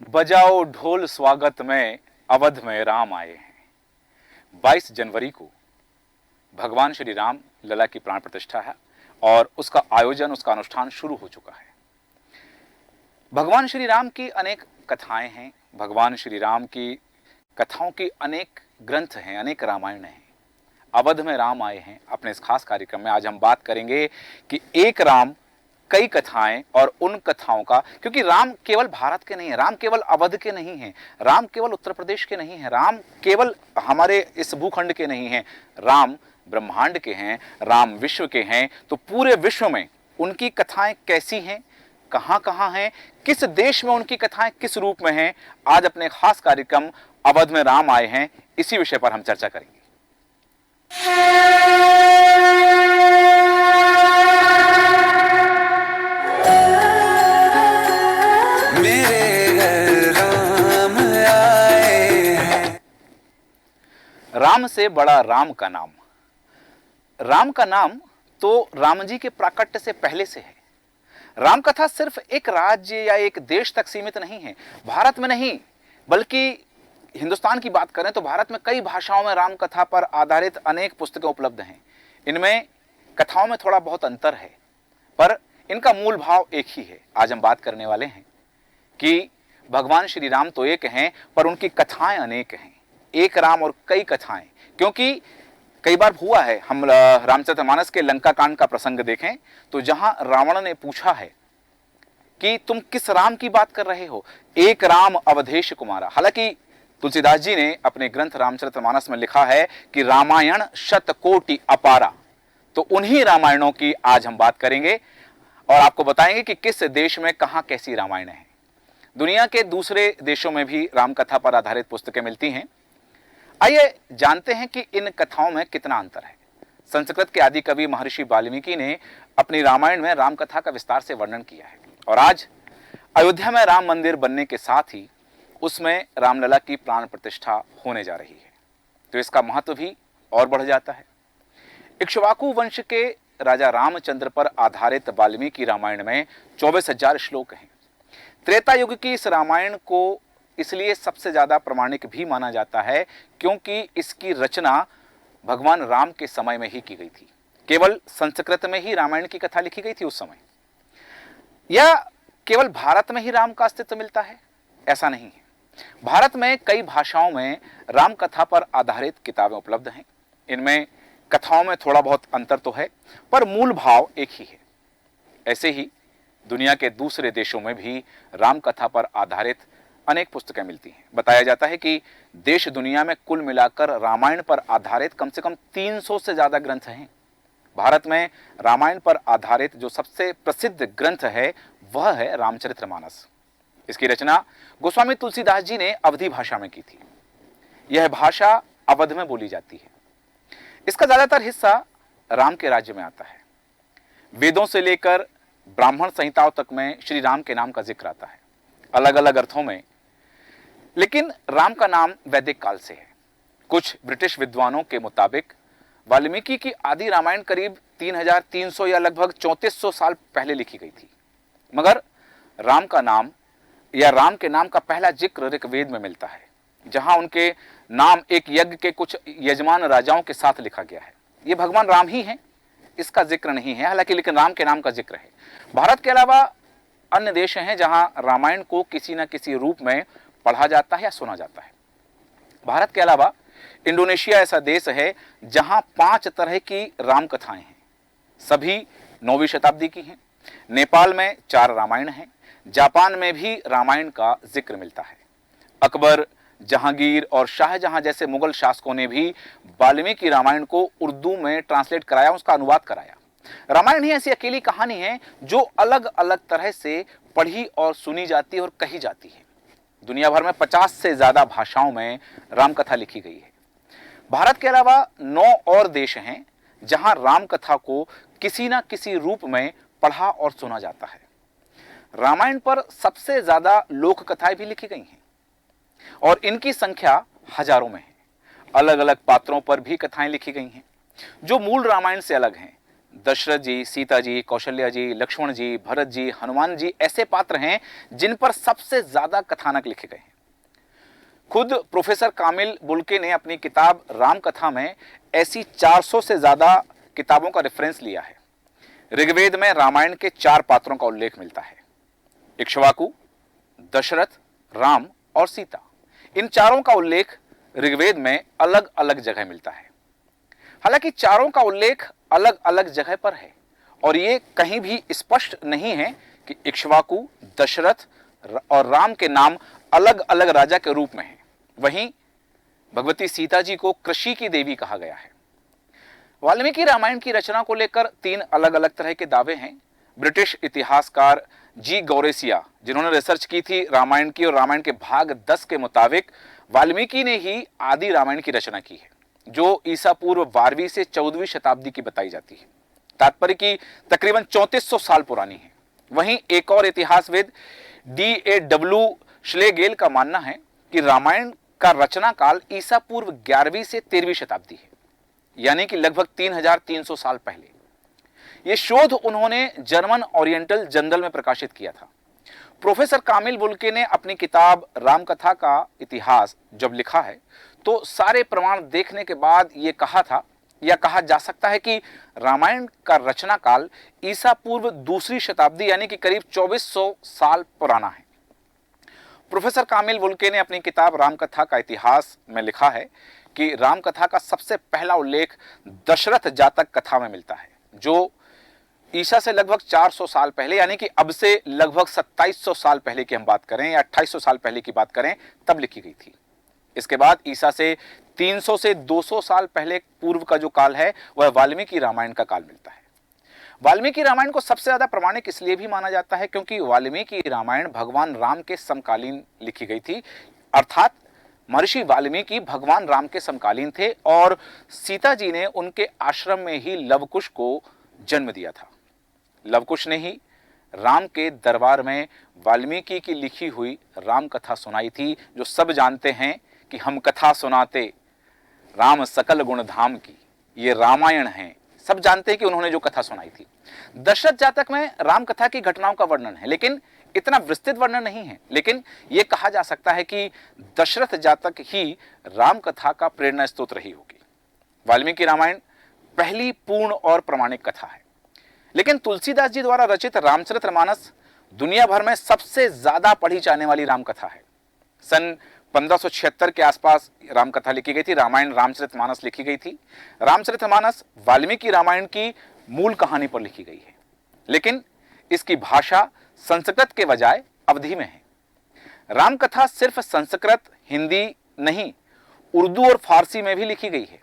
बजाओ ढोल स्वागत में, अवध में राम आए हैं। 22 जनवरी को भगवान श्री राम लला की प्राण प्रतिष्ठा है और उसका आयोजन, उसका अनुष्ठान शुरू हो चुका है। भगवान श्री राम की अनेक कथाएं हैं, भगवान श्री राम की कथाओं की अनेक ग्रंथ हैं, अनेक रामायण हैं। अवध में राम आए हैं। अपने इस खास कार्यक्रम में आज हम बात करेंगे कि एक राम, कई कथाएं और उन कथाओं का, क्योंकि राम केवल भारत के नहीं है, राम केवल अवध के नहीं है, राम केवल उत्तर प्रदेश के नहीं है, राम केवल हमारे इस भूखंड के नहीं है, राम ब्रह्मांड के हैं, राम विश्व के हैं। तो पूरे विश्व में उनकी कथाएं कैसी हैं, कहां कहां हैं, किस देश में उनकी कथाएं किस रूप में हैं, आज अपने खास कार्यक्रम अवध में राम आए हैं, इसी विषय पर हम चर्चा करेंगे। राम से बड़ा राम का नाम। राम का नाम तो राम जी के प्राकट्य से पहले से है। राम कथा सिर्फ एक राज्य या एक देश तक सीमित नहीं है। भारत में नहीं, बल्कि हिंदुस्तान की बात करें तो भारत में कई भाषाओं में राम कथा पर आधारित अनेक पुस्तकें उपलब्ध हैं। इनमें कथाओं में थोड़ा बहुत अंतर है, पर इनका मूल भाव एक ही है। आज हम बात करने वाले हैं कि भगवान श्री राम तो एक हैं, पर उनकी कथाएं अनेक हैं। एक राम और कई कथाएं, क्योंकि कई बार हुआ है, हम रामचरितमानस के लंका कांड का प्रसंग देखें तो जहां रावण ने पूछा है कि तुम किस राम की बात कर रहे हो, एक राम अवधेश कुमारा। हालांकि तुलसीदास जी ने अपने ग्रंथ रामचरितमानस में लिखा है कि रामायण शतकोटि अपारा। तो उन्हीं रामायणों की आज हम बात करेंगे और आपको बताएंगे कि किस देश में कहां कैसी रामायण है। दुनिया के दूसरे देशों में भी रामकथा पर आधारित पुस्तकें मिलती हैं। आइए जानते हैं कि इन कथाओं में कितना अंतर है। संस्कृत के आदि कवि महर्षि वाल्मीकि ने अपनी रामायण में रामकथा का विस्तार से वर्णन किया है और आज अयोध्या में राम मंदिर बनने के साथ ही उसमें रामलला की प्राण प्रतिष्ठा होने जा रही है, तो इसका महत्व भी और बढ़ जाता है। इक्ष्वाकु वंश के राजा रामचंद्र पर आधारित वाल्मीकि रामायण में 24,000 श्लोक हैं। त्रेता युग की इस रामायण को इसलिए सबसे ज्यादा प्रमाणिक भी माना जाता है क्योंकि इसकी रचना भगवान राम के समय में ही की गई थी। केवल संस्कृत में ही रामायण की कथा लिखी गई थी उस समय, या केवल भारत में ही राम का अस्तित्व मिलता है, ऐसा नहीं है। भारत में कई भाषाओं में राम कथा पर आधारित किताबें उपलब्ध हैं। इनमें कथाओं में थोड़ा बहुत अंतर तो है, पर मूल भाव एक ही है। ऐसे ही दुनिया के दूसरे देशों में भी राम कथा पर आधारित अनेक पुस्तकें मिलती हैं। बताया जाता है कि देश दुनिया में कुल मिलाकर रामायण पर आधारित कम से कम 300 से ज्यादा ग्रंथ हैं। भारत में रामायण पर आधारित जो सबसे प्रसिद्ध ग्रंथ है वह है रामचरितमानस। इसकी रचना गोस्वामी तुलसीदास जी ने अवधी भाषा में की थी। यह भाषा अवध में बोली जाती है। इसका ज्यादातर हिस्सा राम के राज्य में आता है। वेदों से लेकर ब्राह्मण संहिताओं तक में श्री राम के नाम का जिक्र आता है, अलग अलग अर्थों में, लेकिन राम का नाम वैदिक काल से है। कुछ ब्रिटिश विद्वानों के मुताबिक वाल्मीकि की आदि रामायण करीब 3,300 या लगभग 3,400 साल पहले लिखी गई थी, मगर राम का नाम या राम के नाम का पहला जिक्र ऋग्वेद में मिलता है, जहां उनके नाम एक यज्ञ के कुछ यजमान राजाओं के साथ लिखा गया है। ये भगवान राम ही हैं, इसका जिक्र नहीं है हालांकि, लेकिन राम के नाम का जिक्र है। भारत के अलावा अन्य देश हैं जहां रामायण को किसी न किसी रूप में पढ़ा जाता है या सुना जाता है। भारत के अलावा इंडोनेशिया ऐसा देश है जहां 5 तरह की राम कथाएं हैं, सभी 9वीं शताब्दी की हैं। नेपाल में 4 रामायण हैं। जापान में भी रामायण का जिक्र मिलता है। अकबर, जहांगीर और शाहजहां जैसे मुगल शासकों ने भी वाल्मीकि रामायण को उर्दू में ट्रांसलेट कराया, उसका अनुवाद कराया। रामायण ही ऐसी अकेली कहानी है जो अलग अलग तरह से पढ़ी और सुनी जाती है और कही जाती है। दुनिया भर में 50 से ज्यादा भाषाओं में रामकथा लिखी गई है। भारत के अलावा 9 और देश हैं जहां रामकथा को किसी न किसी रूप में पढ़ा और सुना जाता है। रामायण पर सबसे ज्यादा लोक कथाएं भी लिखी गई हैं और इनकी संख्या हजारों में है। अलग अलग पात्रों पर भी कथाएं लिखी गई हैं जो मूल रामायण से अलग हैं। दशरथ जी, सीता जी, कौशल्या जी, लक्ष्मण जी, भरत जी, हनुमान जी ऐसे पात्र हैं जिन पर सबसे ज्यादा कथानक लिखे गए हैं। खुद प्रोफेसर कामिल बुल्के ने अपनी किताब राम कथा में ऐसी 400 से ज्यादा किताबों का रेफरेंस लिया है। ऋग्वेद में रामायण के 4 पात्रों का उल्लेख मिलता है, इक्ष्वाकु, दशरथ, राम और सीता। इन चारों का उल्लेख ऋग्वेद में अलग अलग जगह मिलता है। हालांकि चारों का उल्लेख अलग अलग जगह पर है और यह कहीं भी स्पष्ट नहीं है कि इक्ष्वाकु, दशरथ और राम के नाम अलग अलग राजा के रूप में हैं। वहीं भगवती सीता जी को कृषि की देवी कहा गया है। वाल्मीकि रामायण की रचना को लेकर 3 अलग अलग तरह के दावे हैं। ब्रिटिश इतिहासकार जी गौरेसिया, जिन्होंने रिसर्च की थी रामायण की, और रामायण के भाग 10 के मुताबिक वाल्मीकि ने ही आदि रामायण की रचना की है, जो ईसा पूर्व 12वीं से 14वीं शताब्दी की बताई जाती है। तात्पर्य की तकरीबन 3400 साल पुरानी है। वहीं एक और इतिहासविद DAW श्लेगेल का मानना है कि रामायण का रचना काल ईसा पूर्व 11वीं से 13वीं शताब्दी है, यानी कि लगभग 3300 साल पहले। यह शोध उन्होंने जर्मन ओरिएंटल जर्नल में प्रकाशित किया था। प्रोफेसर कामिल बुल्के ने अपनी किताब रामकथा का इतिहास जब लिखा है तो सारे प्रमाण देखने के बाद यह कहा था या कहा जा सकता है कि रामायण का रचना काल ईसा पूर्व 2री शताब्दी यानी कि करीब 2400 साल पुराना है। प्रोफेसर कामिल बुल्के ने अपनी किताब रामकथा का इतिहास में लिखा है कि रामकथा का सबसे पहला उल्लेख दशरथ जातक कथा में मिलता है, जो ईसा से लगभग 400 साल पहले यानी कि अब से लगभग 2700 साल पहले की हम बात करें या 2800 साल पहले की बात करें तब लिखी गई थी। इसके बाद ईसा से 300 से 200 साल पहले पूर्व का जो काल है वह वाल्मीकि रामायण का काल मिलता है। वाल्मीकि रामायण को सबसे ज्यादा प्रमाणिक इसलिए भी माना जाता है क्योंकि वाल्मीकि रामायण भगवान राम के समकालीन लिखी गई थी, अर्थात महर्षि वाल्मीकि भगवान राम के समकालीन थे और सीता जी ने उनके आश्रम में ही लवकुश को जन्म दिया था। लवकुश ने ही राम के दरबार में वाल्मीकि की लिखी हुई राम कथा सुनाई थी, जो सब जानते हैं कि हम कथा सुनाते राम सकल गुण धाम की, ये रामायण है। सब जानते हैं कि उन्होंने जो कथा सुनाई थी। दशरथ जातक में राम कथा की घटनाओं का वर्णन है, लेकिन इतना विस्तृत वर्णन नहीं है। लेकिन यह कहा जा सकता है कि दशरथ जातक ही राम कथा का प्रेरणा स्रोत रही होगी। वाल्मीकि रामायण पहली पूर्ण और प्रमाणिक कथा है। लेकिन तुलसीदास जी द्वारा रचित रामचरितमानस दुनिया भर में सबसे ज्यादा पढ़ी जाने वाली रामकथा है। सन 1576 के आसपास रामकथा लिखी गई थी, रामायण रामचरितमानस लिखी गई थी। रामचरितमानस वाल्मीकि रामायण की मूल कहानी पर लिखी गई है, लेकिन इसकी भाषा संस्कृत के बजाय अवधी में है। रामकथा सिर्फ संस्कृत, हिंदी नहीं, उर्दू और फारसी में भी लिखी गई है।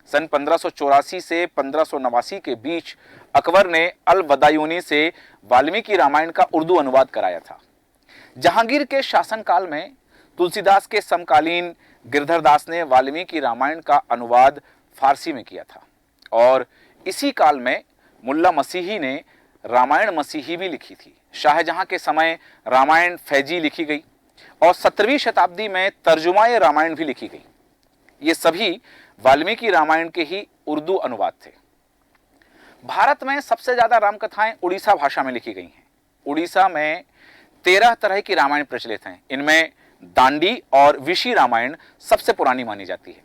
सन 1584 से 1589 के बीच अकबर ने अल बदायूनी से वाल्मीकि रामायण का उर्दू अनुवाद कराया था। जहांगीर के शासनकाल में तुलसीदास के समकालीन गिरधर दास ने वाल्मीकि रामायण का अनुवाद फारसी में किया था और इसी काल में मुल्ला मसीही ने रामायण मसीही भी लिखी थी। शाहजहां के समय रामायण फैजी लिखी गई और 17वीं शताब्दी में तर्जुमाए रामायण भी लिखी गई। ये सभी वाल्मीकि रामायण के ही उर्दू अनुवाद थे। भारत में सबसे ज्यादा रामकथाएं उड़ीसा भाषा में लिखी गई हैं। उड़ीसा में 13 तरह की रामायण प्रचलित हैं। इनमें दांडी और विशी रामायण सबसे पुरानी मानी जाती है।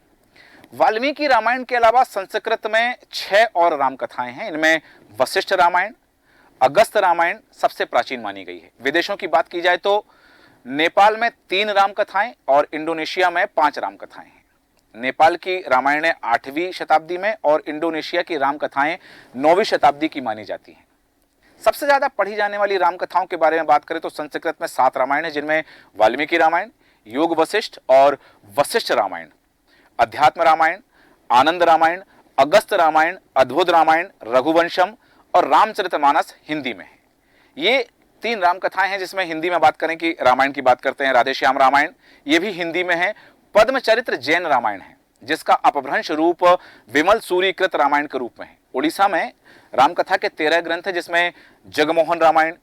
वाल्मीकि रामायण के अलावा संस्कृत में 6 और रामकथाएं हैं। इनमें वशिष्ठ रामायण, अगस्त रामायण सबसे प्राचीन मानी गई है। विदेशों की बात की जाए तो नेपाल में 3 रामकथाएं और इंडोनेशिया में 5 रामकथाएं हैं। नेपाल की रामायण 8वीं शताब्दी में और इंडोनेशिया की रामकथाएं 9वीं शताब्दी की मानी जाती हैं। सबसे ज्यादा पढ़ी जाने वाली रामकथाओं के बारे में बात करें तो संस्कृत में 7 रामायण है, जिनमें वाल्मीकि रामायण, योग वशिष्ठ और वशिष्ठ रामायण, अध्यात्म रामायण, आनंद रामायण, अगस्त रामायण, अद्भुत रामायण, रघुवंशम और रामचरितमानस हिंदी में है। ये 3 रामकथाएं हैं, जिसमें हिंदी में बात करें कि रामायण की बात करते हैं राधेश्याम रामायण, ये भी हिंदी में है। पद्मचरित्र जैन रामायण है, जिसका अपभ्रंश रूप विमल सूरीकृत रामायण के रूप में है। उड़ीसा में रामकथा के 13 ग्रंथ है, जिसमें जगमोहन रामायण,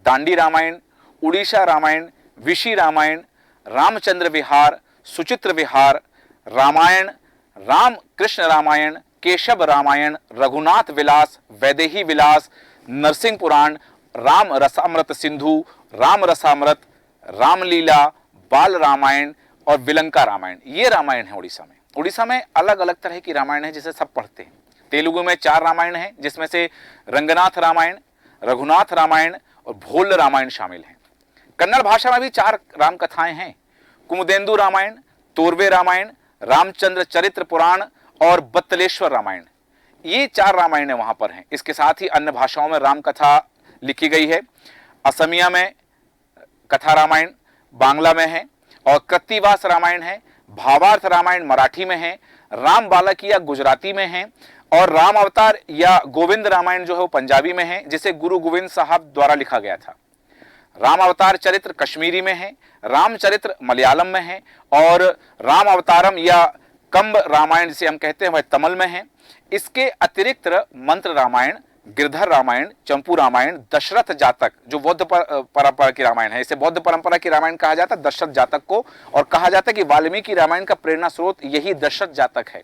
दांडी रामायण, उड़ीसा रामायण, विशी रामायण, रामचंद्र विहार, सुचित्र विहार रामायण, राम कृष्ण रामायण, केशव रामायण, रघुनाथ विलास, वैदेही विलास, नरसिंह पुराण, राम रसामृत सिंधु, राम रसामृत, रामलीला, बाल रामायण और विलंका रामायण, ये रामायण है उड़ीसा में। उड़ीसा में अलग अलग तरह की रामायण है जिसे सब पढ़ते हैं। तेलुगु में 4 रामायण है, जिसमें से रंगनाथ रामायण, रघुनाथ रामायण और भोल रामायण शामिल हैं। कन्नड़ भाषा में भी 4 राम कथाएं हैं, कुमुदेंदु रामायण, तोरवे रामायण, रामचंद्र चरित्र पुराण और बत्तलेश्वर रामायण, ये 4 रामायण वहां पर हैं। इसके साथ ही अन्य भाषाओं में राम कथा लिखी गई है। असमिया में कथा रामायण बांग्ला में है और कृत्तिवास रामायण है। भावार्थ रामायण मराठी में है, राम बालकिया गुजराती में है और राम अवतार या गोविंद रामायण जो है वो पंजाबी में है, जिसे गुरु गोविंद साहब द्वारा लिखा गया था। राम अवतार चरित्र कश्मीरी में है, रामचरित्र मलयालम में है और राम अवतारम या कंब रामायण जिसे हम कहते हैं वह तमिल में है। इसके अतिरिक्त मंत्र रामायण, गिरधर रामायण, चंपू रामायण, दशरथ जातक जो बौद्ध परंपरा की रामायण है, इसे बौद्ध परंपरा की रामायण कहा जाता है दशरथ जातक को, और कहा जाता है कि वाल्मीकि रामायण का प्रेरणा स्रोत यही दशरथ जातक है।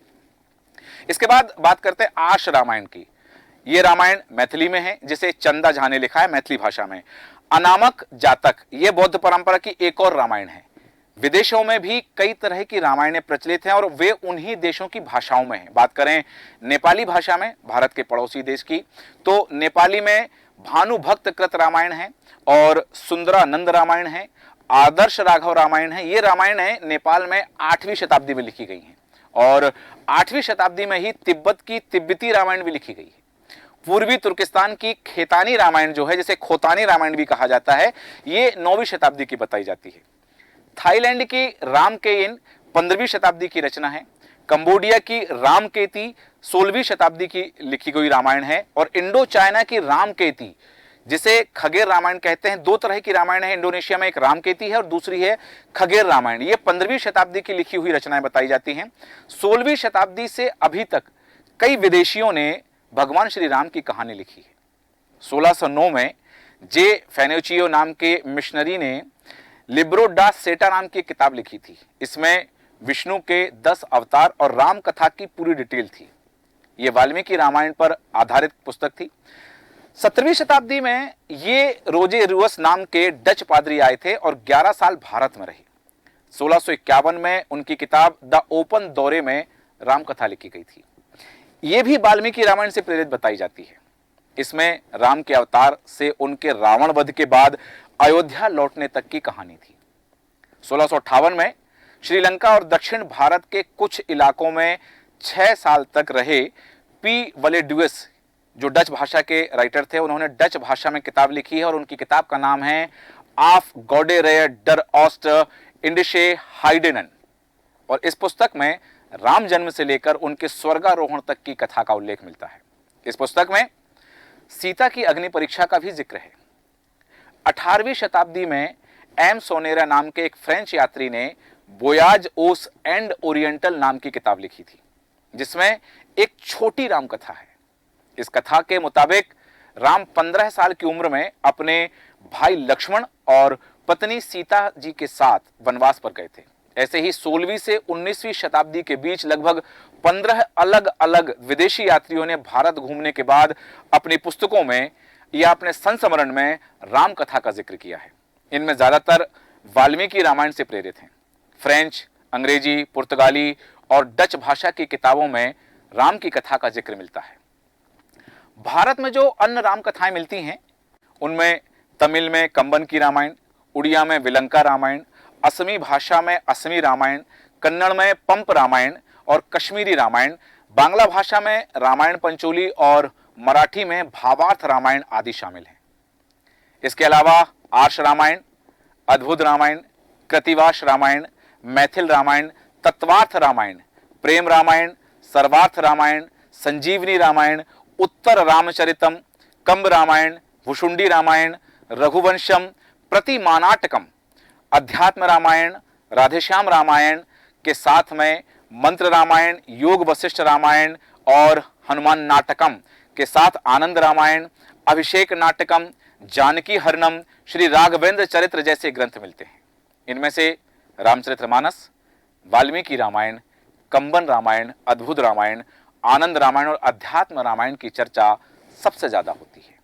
इसके बाद बात करते हैं आश रामायण की। ये रामायण मैथिली में है, जिसे चंदा झा ने लिखा है मैथिली भाषा में। अनामक जातक ये बौद्ध परंपरा की एक और रामायण है। विदेशों में भी कई तरह की रामायणें प्रचलित हैं और वे उन्हीं देशों की भाषाओं में हैं। बात करें नेपाली भाषा में, भारत के पड़ोसी देश की, तो नेपाली में भानुभक्त कृत रामायण है और सुंदरानंद रामायण है, आदर्श राघव रामायण है। ये रामायण नेपाल में 8वीं शताब्दी में लिखी गई हैं और 8वीं शताब्दी में ही तिब्बत की तिब्बती रामायण भी लिखी गई है। पूर्वी तुर्किस्तान की खेतानी रामायण जो है, जिसे खोतानी रामायण भी कहा जाता है, ये 9वीं शताब्दी की बताई जाती है। थाईलैंड की रामकेयन 15वीं शताब्दी की रचना है। कंबोडिया की रामकेती 16वीं शताब्दी की लिखी गई रामायण है और इंडो चाइना की रामकेती जिसे खगेर रामायण कहते हैं, 2 तरह की रामायण है इंडोनेशिया में, एक रामकेती है और दूसरी है खगेर रामायण। ये 15वीं शताब्दी की लिखी हुई रचनाएं बताई जाती हैं। 16वीं शताब्दी से अभी तक कई विदेशियों ने भगवान श्री राम की कहानी लिखी है। 1609 में जे फेनेचियो नाम के मिशनरी ने लिब्रो डा सेटा नाम की किताब लिखी थी। इसमें विष्णु के 10 अवतार और राम कथा की पूरी डिटेल थी। यह वाल्मीकि रामायण पर आधारित पुस्तक थी। 17वीं शताब्दी में ये रोजे रुअस नाम के डच पादरी आए थे और 11 साल भारत में रहे। 1651 में उनकी किताब द ओपन दौरे में राम कथा लिखी गई थी। ये भी वाल्मीकि रामायण से प्रेरित बताई जाती है। इसमें राम के अवतार से उनके रावण वध के बाद अयोध्या लौटने तक की कहानी थी। 1658 में श्रीलंका और दक्षिण भारत के कुछ इलाकों में 6 साल तक रहे पी वलेड्यूस जो डच भाषा के राइटर थे, उन्होंने डच भाषा में किताब लिखी है और उनकी किताब का नाम है आफ गॉडेरेयर डर ऑस्ट इंडिशे हाइडेनन। और इस पुस्तक में राम जन्म से लेकर उनके स्वर्गारोहण तक की कथा का उल्लेख मिलता है। इस पुस्तक में सीता की अग्नि परीक्षा का भी जिक्र है। 18वीं शताब्दी में एम सोनेरा नाम के एक फ्रेंच यात्री ने वोयाज ओस एंड ओरिएंटल नाम की किताब लिखी थी, जिसमें एक छोटी राम कथा है। इस कथा के मुताबिक राम 15 साल की उम्र में अपने भाई लक्ष्मण और पत्नी सीता जी के साथ वनवास पर गए थे। ऐसे ही 16वीं से 19वीं शताब्दी के बीच लगभग 15 अलग अलग विदेशी यात्रियों ने भारत घूमने के बाद अपनी पुस्तकों में या अपने संस्मरण में राम कथा का जिक्र किया है। इनमें ज्यादातर वाल्मीकि रामायण से प्रेरित हैं। फ्रेंच, अंग्रेजी, पुर्तगाली और डच भाषा की किताबों में राम की कथा का जिक्र मिलता है। भारत में जो अन्य राम कथाएं मिलती हैं उनमें तमिल में कंबन की रामायण, उड़िया में विलंका रामायण, असमी भाषा में असमी रामायण, कन्नड़ में पंप रामायण और कश्मीरी रामायण, बांग्ला भाषा में रामायण पंचोली और मराठी में भावार्थ रामायण आदि शामिल हैं। इसके अलावा आर्ष रामायण, अद्भुत रामायण, कृतिवास रामायण, मैथिल रामायण, तत्वार्थ रामायण, प्रेम रामायण, सर्वार्थ रामायण, संजीवनी रामायण, उत्तर रामचरितम, कंब रामायण, भुषुंडी रामायण, रघुवंशम, प्रतिमानाटकम, अध्यात्म रामायण, राधेश्याम रामायण के साथ में मंत्र रामायण, योग वशिष्ठ रामायण और हनुमान नाटकम के साथ आनंद रामायण, अभिषेक नाटकम, जानकी हरणम, श्री राघवेंद्र चरित्र जैसे ग्रंथ मिलते हैं। इनमें से रामचरितमानस, वाल्मीकि रामायण, कंबन रामायण, अद्भुत रामायण, आनंद रामायण और अध्यात्म रामायण की चर्चा सबसे ज्यादा होती है।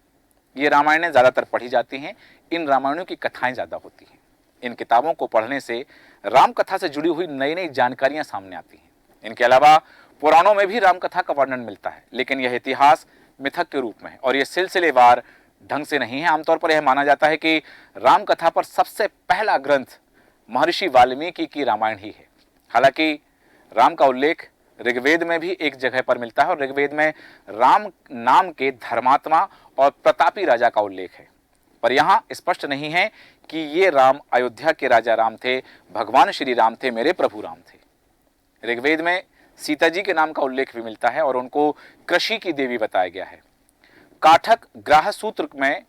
ये रामायणें ज्यादातर पढ़ी जाती हैं, इन रामायणों की कथाएं ज्यादा होती हैं। इन किताबों को पढ़ने से राम कथा से जुड़ी हुई नई नई जानकारियां सामने आती हैं। इनके अलावा पुराणों में भी राम कथा का वर्णन मिलता है, लेकिन यह इतिहास मिथक के रूप में है और यह सिलसिलेवार ढंग से नहीं है। आमतौर पर यह माना जाता है कि राम कथा पर सबसे पहला ग्रंथ महर्षि वाल्मीकि की रामायण ही है। हालांकि राम का उल्लेख ऋग्वेद में भी एक जगह पर मिलता है और ऋग्वेद में राम नाम के धर्मात्मा और प्रतापी राजा का उल्लेख है, पर यहां स्पष्ट नहीं है कि ये राम अयोध्या के राजा राम थे, भगवान श्री राम थे, मेरे प्रभु राम थे। ऋग्वेद में सीता जी के नाम का उल्लेख भी मिलता है और उनको कृषि की देवी बताया गया है। काठक ग्राह सूत्र में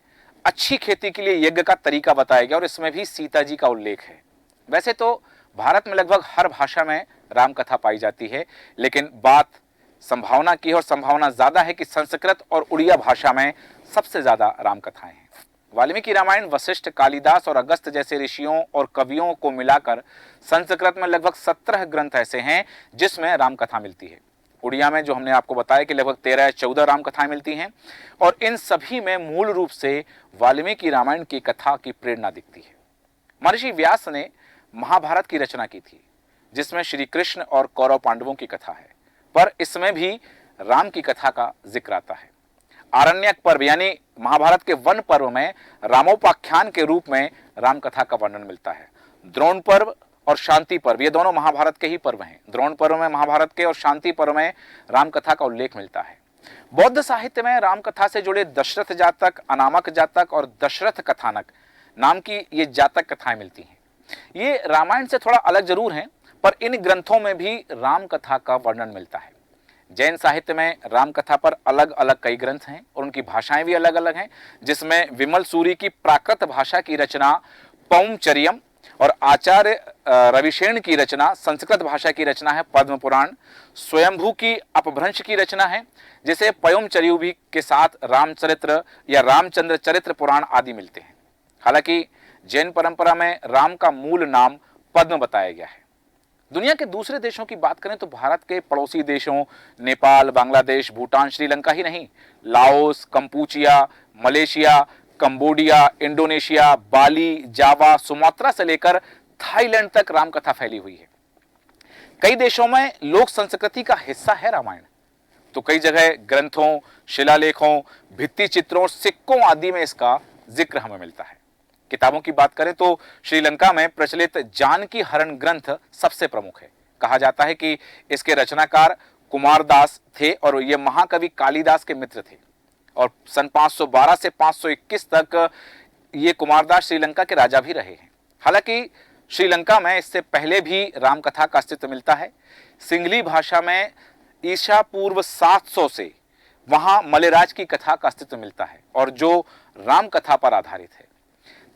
अच्छी खेती के लिए यज्ञ का तरीका बताया गया और इसमें भी सीता जी का उल्लेख है। वैसे तो भारत में लगभग हर भाषा में राम कथा पाई जाती है, लेकिन बात संभावना की है और संभावना ज्यादा है कि संस्कृत और उड़िया भाषा में सबसे ज्यादा राम कथाएं हैं। वाल्मीकि रामायण वशिष्ठ, कालिदास और अगस्त्य जैसे ऋषियों और कवियों को मिलाकर संस्कृत में लगभग 17 ग्रंथ ऐसे हैं जिसमें राम कथा मिलती है। उड़िया में जो हमने आपको बताया कि लगभग 13 या 14 राम कथाएं मिलती हैं और इन सभी में मूल रूप से वाल्मीकि रामायण की कथा की प्रेरणा दिखती है। महर्षि व्यास ने महाभारत की रचना की थी, जिसमें श्री कृष्ण और कौरव पांडवों की कथा है, पर इसमें भी राम की कथा का जिक्र आता है। आरण्यक पर्व यानी महाभारत के वन पर्व में रामोपाख्यान के रूप में राम कथा का वर्णन मिलता है। द्रोण पर्व और शांति पर्व ये दोनों महाभारत के ही पर्व हैं। द्रोण पर्व में महाभारत के और शांति पर्व में राम कथा का उल्लेख मिलता है। बौद्ध साहित्य में राम कथा से जुड़े दशरथ जातक, अनामक जातक और दशरथ कथानक नाम की ये जातक कथाएं मिलती हैं। ये रामायण से थोड़ा अलग जरूर हैं, पर इन ग्रंथों में भी राम कथा का वर्णन मिलता है। जैन साहित्य में राम कथा पर अलग अलग कई ग्रंथ हैं और उनकी भाषाएं भी अलग अलग हैं, जिसमें विमल सूरी की प्राकृत भाषा की रचना पौमचर्यम और आचार्य रविशेन की रचना संस्कृत भाषा की रचना है पद्म पुराण। स्वयंभू की अपभ्रंश की रचना है, जिसे पयमचर्यु भी के साथ रामचरित्र या रामचंद्र चरित्र पुराण आदि मिलते हैं। हालांकि जैन परंपरा में राम का मूल नाम पद्म बताया गया है। दुनिया के दूसरे देशों की बात करें तो भारत के पड़ोसी देशों नेपाल, बांग्लादेश, भूटान, श्रीलंका ही नहीं, Laos, Kampuchea, Malaysia, Cambodia, Indonesia, Bali, Java, Sumatra से लेकर थाईलैंड तक राम कथा फैली हुई है। कई देशों में लोक संस्कृति का हिस्सा है रामायण, तो कई जगह ग्रंथों, शिलालेखों, भित्ति चित्रों, सिक्कों आदि में इसका जिक्र हमें मिलता है। किताबों की बात करें तो श्रीलंका में प्रचलित जानकी हरण ग्रंथ सबसे प्रमुख है। कहा जाता है कि इसके रचनाकार कुमारदास थे और ये महाकवि कालिदास के मित्र थे और सन 512 से 521 तक ये कुमारदास श्रीलंका के राजा भी रहे हैं। हालांकि श्रीलंका में इससे पहले भी राम कथा का अस्तित्व मिलता है। सिंगली भाषा में ईसा पूर्व 700 से वहां मलेराज की कथा का अस्तित्व मिलता है और जो राम कथा पर आधारित है।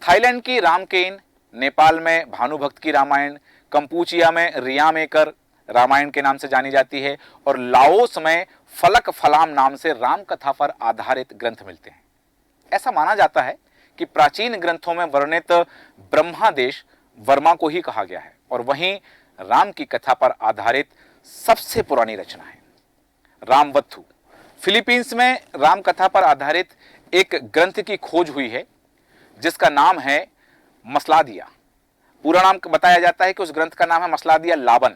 थाईलैंड की रामकेन, नेपाल में भानुभक्त की रामायण, कंपूचिया में रियामेकर रामायण के नाम से जानी जाती है और लाओस में फलक फलाम नाम से राम कथा पर आधारित ग्रंथ मिलते हैं। ऐसा माना जाता है कि प्राचीन ग्रंथों में वर्णित ब्रह्मादेश वर्मा को ही कहा गया है और वहीं राम की कथा पर आधारित सबसे पुरानी रचना है रामवत्थु। फिलीपींस में राम कथा पर आधारित एक ग्रंथ की खोज हुई है जिसका नाम है मसलादिया। पूरा नाम बताया जाता है कि उस ग्रंथ का नाम है मसलादिया लाबन।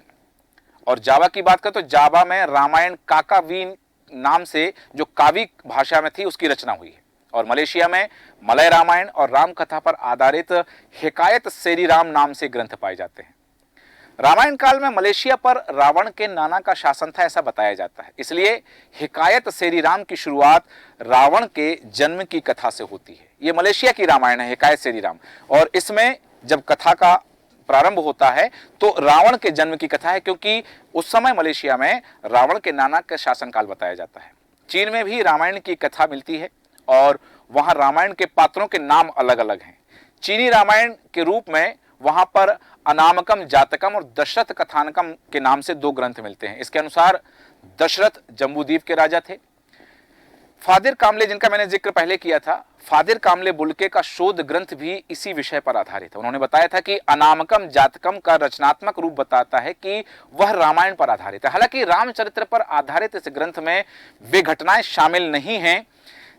और जावा की बात करें तो जावा में रामायण काकावीन नाम से जो कावी भाषा में थी उसकी रचना हुई है और मलेशिया में मलय रामायण और राम कथा पर आधारित हिकायत सेरी राम नाम से ग्रंथ पाए जाते हैं। रामायण काल में मलेशिया पर रावण के नाना का शासन था ऐसा बताया जाता है, इसलिए हिकायत सेरी राम की शुरुआत रावण के जन्म की कथा से होती है। ये मलेशिया की रामायण है हिकायत सेरी राम और इसमें जब कथा का प्रारंभ होता है तो रावण के जन्म की कथा है, क्योंकि उस समय मलेशिया में रावण के नाना का शासनकाल बताया जाता है। चीन में भी रामायण की कथा मिलती है और वहां रामायण के पात्रों के नाम अलग अलग हैं। चीनी रामायण के रूप में वहां पर अनामकम, जातकम और दशरथ कथानकम के नाम से दो ग्रंथ मिलते हैं। इसके अनुसार दशरथ जम्बूद्वीप के राजा थे। फादर कामले, जिनका मैंने जिक्र पहले किया था, फादर कामले बुल्के का शोध ग्रंथ भी इसी विषय पर आधारित है। उन्होंने बताया था कि अनामकम जातकम का रचनात्मक रूप बताता है कि वह रामायण पर आधारित है। हालांकि रामचरित्र पर आधारित इस ग्रंथ में वे घटनाएं शामिल नहीं हैं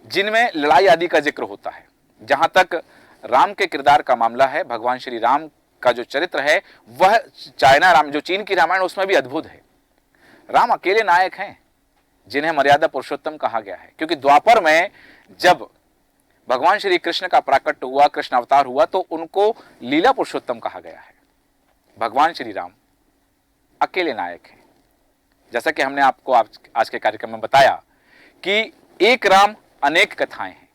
जिनमें लड़ाई आदि का जिक्र होता है। जहां तक राम के किरदार का मामला है, भगवान श्री राम का जो चरित्र है वह चाइना राम, जो चीन की रामायण, उसमें भी अद्भुत है। राम अकेले नायक हैं जिन्हें मर्यादा पुरुषोत्तम कहा गया है, क्योंकि द्वापर में जब भगवान श्री कृष्ण का प्राकट्य हुआ, कृष्ण अवतार हुआ, तो उनको लीला पुरुषोत्तम कहा गया है। भगवान श्री राम अकेले नायक हैं। जैसा कि हमने आपको आज के कार्यक्रम में बताया कि एक राम अनेक कथाएं हैं।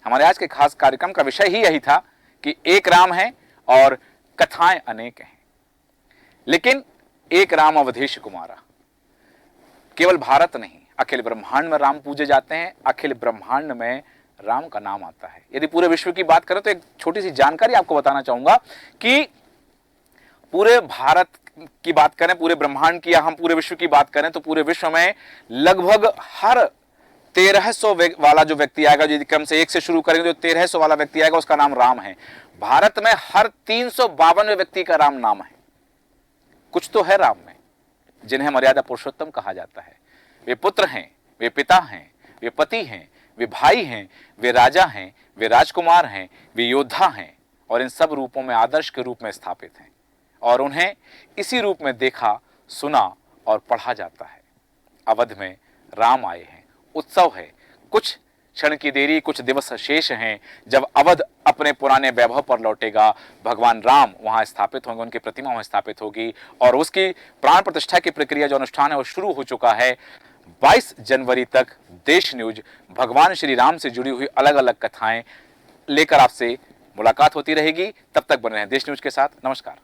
हमारे आज के खास कार्यक्रम का विषय ही यही था कि एक राम है और कथाएं अनेक हैं, लेकिन एक राम अवधेश कुमारा। केवल भारत नहीं, अखिल ब्रह्मांड में राम पूजे जाते हैं। अखिल ब्रह्मांड में राम का नाम आता है। यदि पूरे विश्व की बात करें तो एक छोटी सी जानकारी आपको बताना चाहूंगा कि पूरे भारत की बात करें, पूरे ब्रह्मांड की, या हम पूरे विश्व की बात करें तो पूरे विश्व में लगभग हर 1300 वाला जो व्यक्ति आएगा, यदि क्रम से 1 से शुरू करेंगे तो 1300 वाला व्यक्ति आएगा, उसका नाम राम है। भारत में हर 352 व्यक्ति का राम नाम है। कुछ तो है राम में जिन्हें मर्यादा पुरुषोत्तम कहा जाता है। वे पुत्र हैं, वे पिता हैं, वे पति हैं, वे भाई हैं, वे राजा हैं, वे राजकुमार हैं, वे योद्धा हैं, और इन सब रूपों में आदर्श के रूप में स्थापित हैं, और उन्हें इसी रूप में देखा, सुना और पढ़ा जाता है। अवध में राम आए हैं, उत्सव है। कुछ क्षण की देरी, कुछ दिवस शेष हैं जब अवध अपने पुराने वैभव पर लौटेगा। भगवान राम वहां स्थापित होंगे, उनकी प्रतिमा वहां स्थापित होगी, और उसकी प्राण प्रतिष्ठा की प्रक्रिया, जो अनुष्ठान है, वो शुरू हो चुका है। 22 जनवरी तक देश न्यूज भगवान श्री राम से जुड़ी हुई अलग अलग कथाएं लेकर आपसे मुलाकात होती रहेगी। तब तक बने रहें देश न्यूज के साथ। नमस्कार।